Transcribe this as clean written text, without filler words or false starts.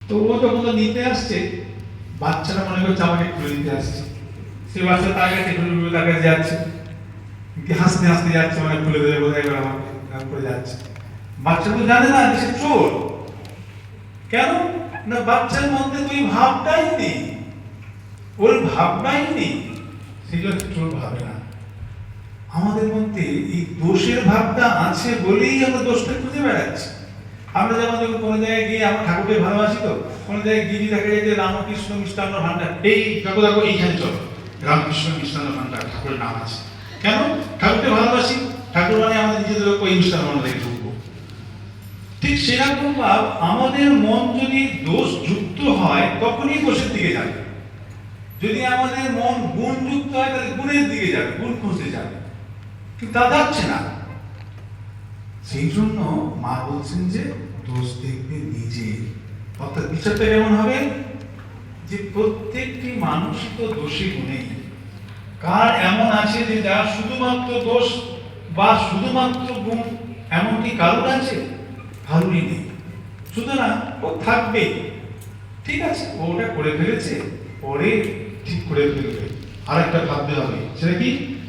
তো ও যখন নিতে আসছে, বাচ্চারা মনে করছে আমাকে খুলে দিতে আসছে। সে বাচ্চা তার কাছে খুলে তার কাছে যাচ্ছে, হাসতে হাসতে যাচ্ছে, মানে খুলে দেবে বোধহয় এবার আমাকে করে যাচ্ছে। বাচ্চা তো জানে না যে সে চোর। কেন না, বাচ্চার মধ্যে তো ওই ভাবটাই নেই, ওর ভাবনাই নেই, সেই জন্য চোর ভাবে না। আমাদের মধ্যে এই দোষের ভাবটা আছে বলেই আমরা দোষটা খুঁজে বেড়াচ্ছি। আমরা যেমন যখন কোনো জায়গায় গিয়ে আমরা ঠাকুরকে ভালোবাসি, তো কোনো জায়গায় গিয়ে দেখা যায় যে রামকৃষ্ণ মিষ্টান্ন ভান্ডার, এই দেখো দেখো এইখানে চলো, রামকৃষ্ণ মিষ্টান্ন ভান্ডার ঠাকুরের নাম আছে। কেন? ঠাকুরকে ভালোবাসি, ঠাকুর মানে আমাদের নিজেদের ওই মিষ্টান্ন ভান্ডারে ঢুকবো। ঠিক সেরকম ভাব আমাদের মন যদি দোষ যুক্ত হয় তখনই দোষের দিকে যাবে। যদি আমাদের মন গুণ যুক্ত হয় তাহলে গুণের দিকে যাবে, গুণ খুঁজতে যাবে, কিন্তু তা যাচ্ছে না। সেই জন্য মা বলছেন যে দোষ দেখবে নিজে। অর্থাৎ বিচারটা কেমন হবে, যে প্রত্যেকটি মানুষই তো দোষী গুণে। কার এমন আছে যে যার শুধুমাত্র দোষ বা শুধুমাত্র গুণ, এমনটি কারোর আছে? কারোরই নেই। সুতরাং ও থাকবে, ঠিক আছে, ওটা করে ফেলেছে, পরে ঠিক করে ফেলবে। আর একটা ভাবতে হবে, সেটা কি?